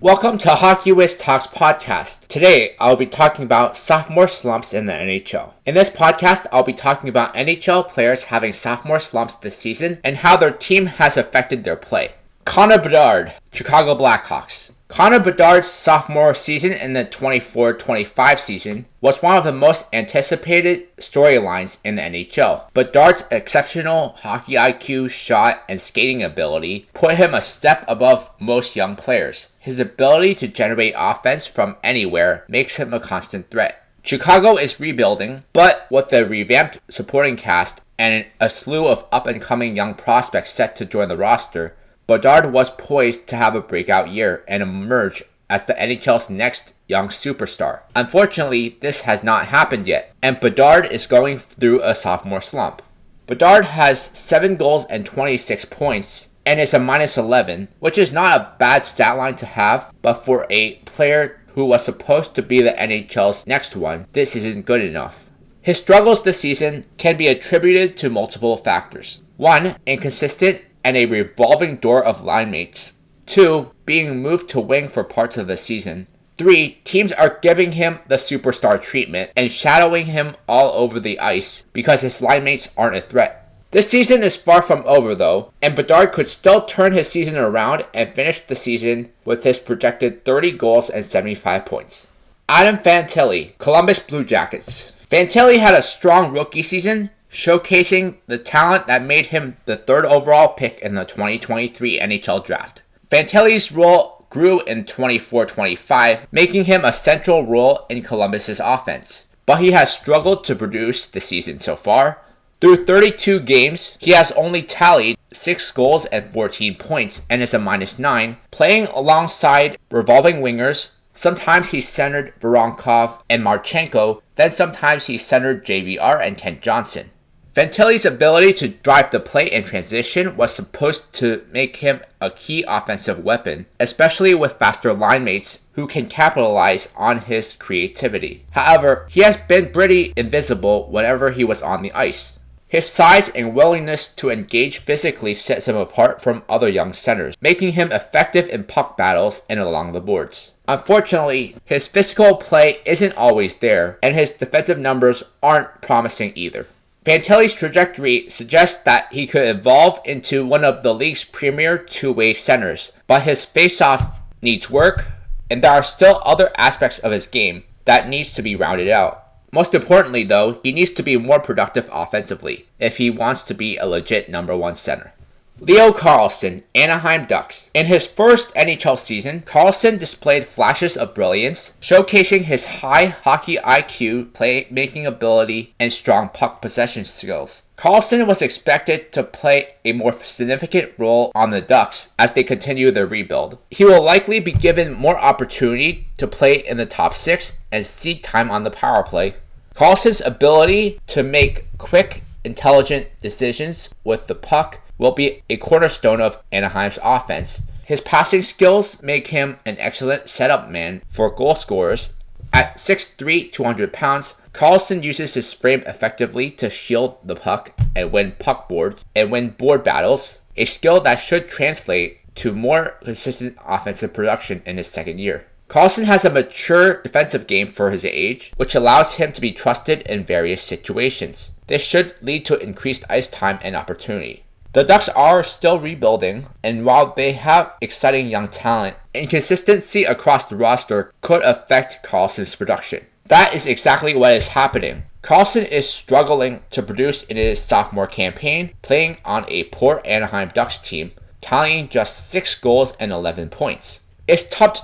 Welcome to Hockey Whiz Talks podcast. Today, I'll be talking about sophomore slumps in the NHL. In this podcast, I'll be talking about NHL players having sophomore slumps this season and how their team has affected their play. Connor Bedard, Chicago Blackhawks. Connor Bedard's sophomore season in the 24-25 season was one of the most anticipated storylines in the NHL. Bedard's exceptional hockey IQ, shot, and skating ability put him a step above most young players. His ability to generate offense from anywhere makes him a constant threat. Chicago is rebuilding, but with a revamped supporting cast and a slew of up-and-coming young prospects set to join the roster, Bedard was poised to have a breakout year and emerge as the NHL's next young superstar. Unfortunately, this has not happened yet, and Bedard is going through a sophomore slump. Bedard has 7 goals and 26 points, and is a -11, which is not a bad stat line to have, but for a player who was supposed to be the NHL's next one, this isn't good enough. His struggles this season can be attributed to multiple factors. 1. Inconsistent and a revolving door of line mates. 2. Being moved to wing for parts of the season. 3. Teams are giving him the superstar treatment and shadowing him all over the ice because his line mates aren't a threat. This season is far from over though, and Bedard could still turn his season around and finish the season with his projected 30 goals and 75 points. Adam Fantilli, Columbus Blue Jackets. Fantilli had a strong rookie season, showcasing the talent that made him the 3rd overall pick in the 2023 NHL Draft. Fantilli's role grew in 24-25, making him a central role in Columbus's offense, but he has struggled to produce the season so far. Through 32 games, he has only tallied 6 goals and 14 points and is a -9, playing alongside revolving wingers. Sometimes he centered Voronkov and Marchenko, then sometimes he centered JVR and Kent Johnson. Fantilli's ability to drive the play in transition was supposed to make him a key offensive weapon, especially with faster line mates who can capitalize on his creativity. However, he has been pretty invisible whenever he was on the ice. His size and willingness to engage physically sets him apart from other young centers, making him effective in puck battles and along the boards. Unfortunately, his physical play isn't always there, and his defensive numbers aren't promising either. Fantilli's trajectory suggests that he could evolve into one of the league's premier two-way centers, but his face-off needs work, and there are still other aspects of his game that needs to be rounded out. Most importantly, though, he needs to be more productive offensively if he wants to be a legit number 1 center. Leo Carlsson, Anaheim Ducks. In his first NHL season, Carlsson displayed flashes of brilliance, showcasing his high hockey IQ, playmaking ability, and strong puck possession skills. Carlsson was expected to play a more significant role on the Ducks as they continue their rebuild. He will likely be given more opportunity to play in the top 6 and see time on the power play. Carlsson's ability to make quick, intelligent decisions with the puck will be a cornerstone of Anaheim's offense. His passing skills make him an excellent setup man for goal scorers. At 6'3", 200 pounds, Carlsson uses his frame effectively to shield the puck and win puck boards and win board battles, a skill that should translate to more consistent offensive production in his second year. Carlsson has a mature defensive game for his age, which allows him to be trusted in various situations. This should lead to increased ice time and opportunity. The Ducks are still rebuilding, and while they have exciting young talent, inconsistency across the roster could affect Carlsson's production. That is exactly what is happening. Carlsson is struggling to produce in his sophomore campaign, playing on a poor Anaheim Ducks team, tallying just 6 goals and 11 points. It's tough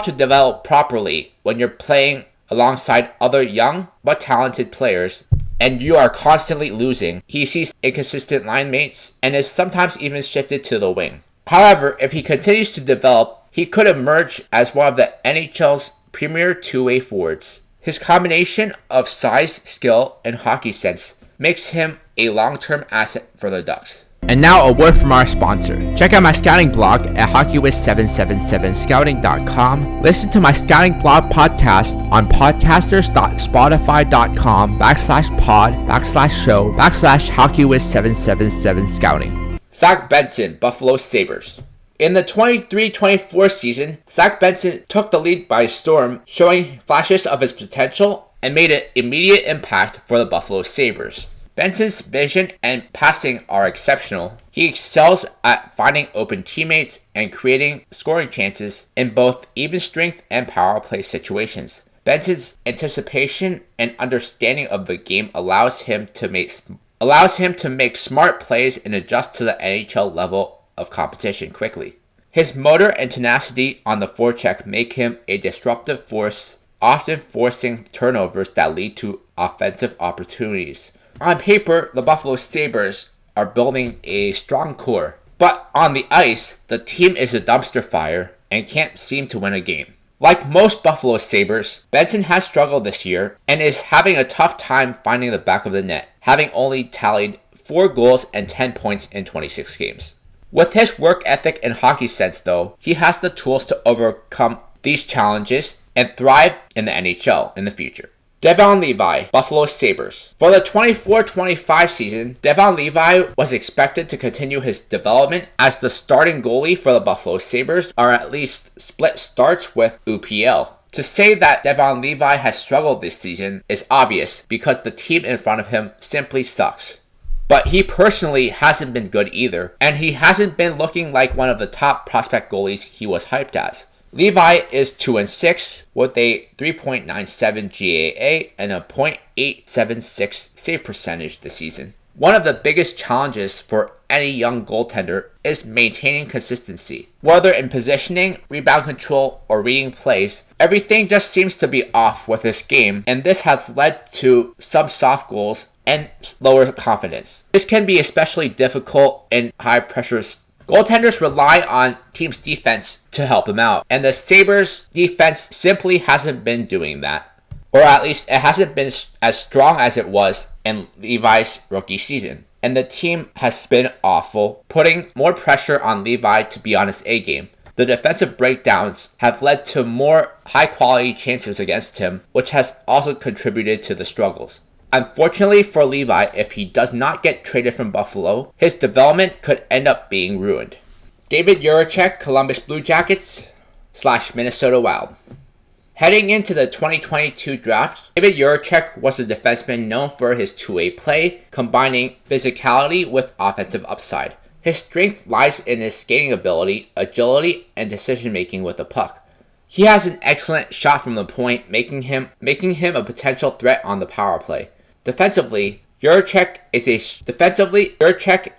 to develop properly when you're playing alongside other young but talented players, and you are constantly losing. He sees inconsistent line mates and is sometimes even shifted to the wing. However, if he continues to develop, he could emerge as one of the NHL's premier two-way forwards. His combination of size, skill, and hockey sense makes him a long-term asset for the Ducks. And now a word from our sponsor. Check out my scouting blog at hockeywiz777scouting.com. Listen to my scouting blog podcast on podcasters.spotify.com/pod/show/hockeywiz777scouting. Zach Benson, Buffalo Sabres. In the 23-24 season, Zach Benson took the league by storm, showing flashes of his potential and made an immediate impact for the Buffalo Sabres. Benson's vision and passing are exceptional. He excels at finding open teammates and creating scoring chances in both even strength and power play situations. Benson's anticipation and understanding of the game allows him to make smart plays and adjust to the NHL level of competition quickly. His motor and tenacity on the forecheck make him a disruptive force, often forcing turnovers that lead to offensive opportunities. On paper, the Buffalo Sabres are building a strong core, but on the ice, the team is a dumpster fire and can't seem to win a game. Like most Buffalo Sabres, Benson has struggled this year and is having a tough time finding the back of the net, having only tallied 4 goals and 10 points in 26 games. With his work ethic and hockey sense though, he has the tools to overcome these challenges and thrive in the NHL in the future. Devon Levi, Buffalo Sabres. For the 24-25 season, Devon Levi was expected to continue his development as the starting goalie for the Buffalo Sabres, or at least split starts with Appearal. To say that Devon Levi has struggled this season is obvious because the team in front of him simply sucks. But he personally hasn't been good either, and he hasn't been looking like one of the top prospect goalies he was hyped as. Levi is 2-6 with a 3.97 GAA and a .876 save percentage this season. One of the biggest challenges for any young goaltender is maintaining consistency. Whether in positioning, rebound control, or reading plays, everything just seems to be off with his game, and this has led to some soft goals and lower confidence. This can be especially difficult in high pressure. Goaltenders rely on team's defense to help them out, and the Sabres' defense simply hasn't been doing that. Or at least it hasn't been as strong as it was in Levi's rookie season. And the team has been awful, putting more pressure on Levi to be on his A game. The defensive breakdowns have led to more high-quality chances against him, which has also contributed to the struggles. Unfortunately for Levi, if he does not get traded from Buffalo, his development could end up being ruined. David Jiricek, Columbus Blue Jackets / Minnesota Wild. Heading into the 2022 draft, David Jiricek was a defenseman known for his two-way play, combining physicality with offensive upside. His strength lies in his skating ability, agility, and decision-making with the puck. He has an excellent shot from the point, making him a potential threat on the power play. Defensively, Jiricek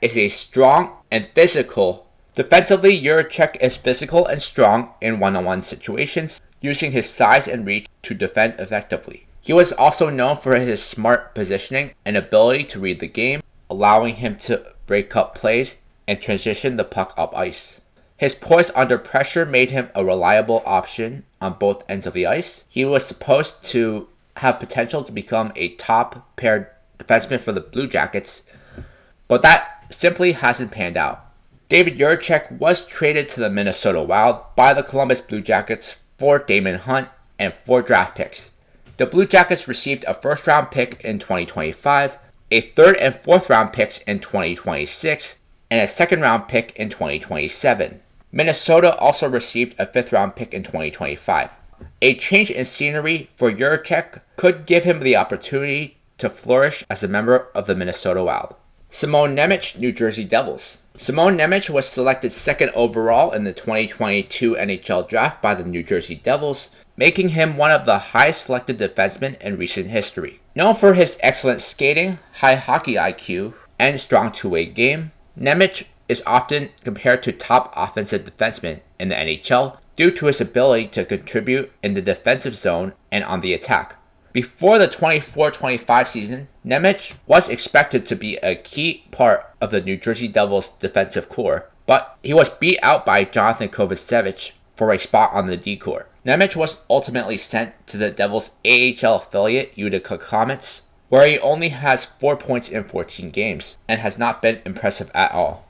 is strong and physical. Defensively, Jiricek is physical and strong in one-on-one situations, using his size and reach to defend effectively. He was also known for his smart positioning and ability to read the game, allowing him to break up plays and transition the puck up ice. His poise under pressure made him a reliable option on both ends of the ice. He was supposed to have potential to become a top paired defenseman for the Blue Jackets, but that simply hasn't panned out. David Jiricek was traded to the Minnesota Wild by the Columbus Blue Jackets for Damon Hunt and 4 draft picks. The Blue Jackets received a first-round pick in 2025, a third and fourth round picks in 2026, and a second-round pick in 2027. Minnesota also received a fifth-round pick in 2025. A change in scenery for Jiricek could give him the opportunity to flourish as a member of the Minnesota Wild. Simon Nemec, New Jersey Devils. Simon Nemec was selected second overall in the 2022 NHL Draft by the New Jersey Devils, making him one of the highest selected defensemen in recent history. Known for his excellent skating, high hockey IQ, and strong two-way game, Nemec is often compared to top offensive defensemen in the NHL due to his ability to contribute in the defensive zone and on the attack. Before the 24-25 season, Nemec was expected to be a key part of the New Jersey Devils' defensive core, but he was beat out by Jonathan Kovacevic for a spot on the D core. Nemec was ultimately sent to the Devils' AHL affiliate Utica Comets, where he only has 4 points in 14 games and has not been impressive at all.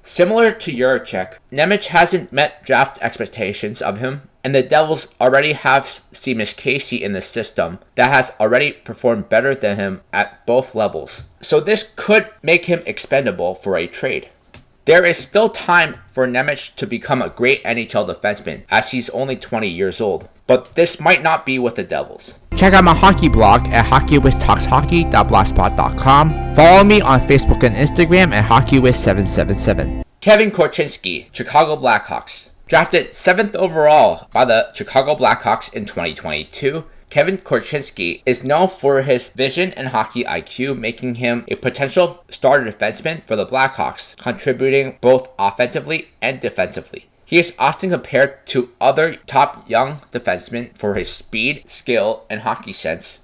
Similar to Jiricek, Nemec hasn't met draft expectations of him, and the Devils already have Seamus Casey in the system that has already performed better than him at both levels. So this could make him expendable for a trade. There is still time for Nemec to become a great NHL defenseman, as he's only 20 years old. But this might not be with the Devils. Check out my hockey blog at hockeywiztalkshockey.blogspot.com. Follow me on Facebook and Instagram at hockeywiz777. Kevin Korchinski, Chicago Blackhawks. Drafted 7th overall by the Chicago Blackhawks in 2022, Kevin Korchinski is known for his vision and hockey IQ, making him a potential starter defenseman for the Blackhawks, contributing both offensively and defensively. He is often compared to other top young defensemen for his speed, skill, and hockey sense.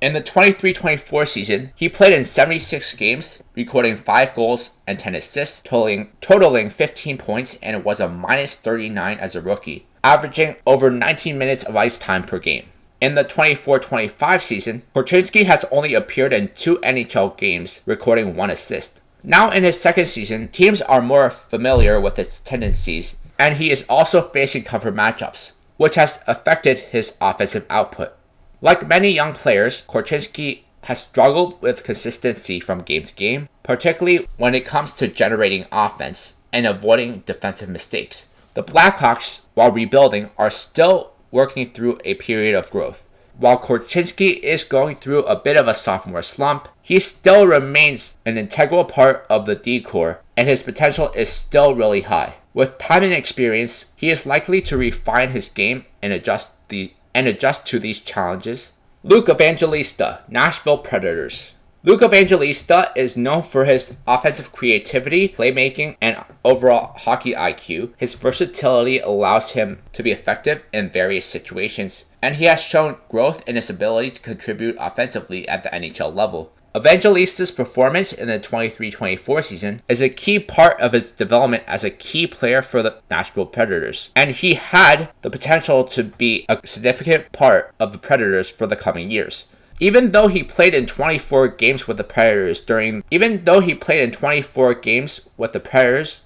In the 23-24 season, he played in 76 games, recording 5 goals and 10 assists, totaling 15 points, and was a -39 as a rookie, averaging over 19 minutes of ice time per game. In the 24-25 season, Korchinski has only appeared in 2 NHL games, recording 1 assist. Now in his second season, teams are more familiar with his tendencies, and he is also facing tougher matchups, which has affected his offensive output. Like many young players, Korchinski has struggled with consistency from game to game, particularly when it comes to generating offense and avoiding defensive mistakes. The Blackhawks, while rebuilding, are still working through a period of growth. While Korchinski is going through a bit of a sophomore slump, he still remains an integral part of the D-core, and his potential is still really high. With time and experience, he is likely to refine his game and adjust to these challenges. Luke Evangelista, Nashville Predators. Luke Evangelista is known for his offensive creativity, playmaking, and overall hockey IQ. His versatility allows him to be effective in various situations, and he has shown growth in his ability to contribute offensively at the NHL level. Evangelista's performance in the 23-24 season is a key part of his development as a key player for the Nashville Predators, and he had the potential to be a significant part of the Predators for the coming years. Even though he played in 24 games with the Predators,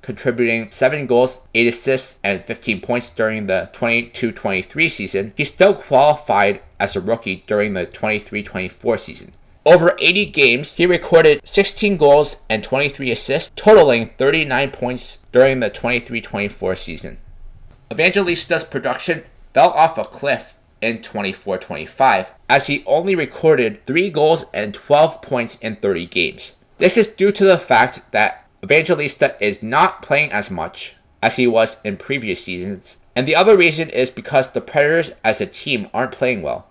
contributing 7 goals, 8 assists, and 15 points during the 22-23 season, he still qualified as a rookie during the 23-24 season. Over 80 games, he recorded 16 goals and 23 assists, totaling 39 points during the 23-24 season. Evangelista's production fell off a cliff in 24-25, as he only recorded 3 goals and 12 points in 30 games. This is due to the fact that Evangelista is not playing as much as he was in previous seasons, and the other reason is because the Predators as a team aren't playing well.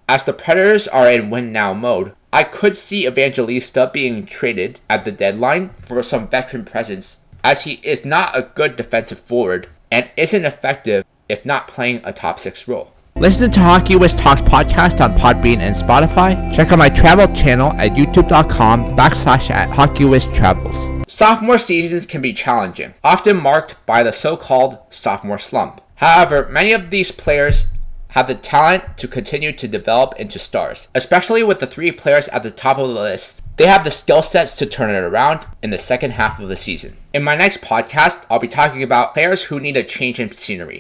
As the Predators are in win-now mode, I could see Evangelista being traded at the deadline for some veteran presence, as he is not a good defensive forward and isn't effective if not playing a top 6 role. Listen to Hockey Wiz Talks podcast on Podbean and Spotify. Check out my travel channel at youtube.com/HockeyWizTravels. Sophomore seasons can be challenging, often marked by the so-called sophomore slump. However, many of these players have the talent to continue to develop into stars, especially with the 3 players at the top of the list. They have the skill sets to turn it around in the second half of the season. In my next podcast, I'll be talking about players who need a change in scenery.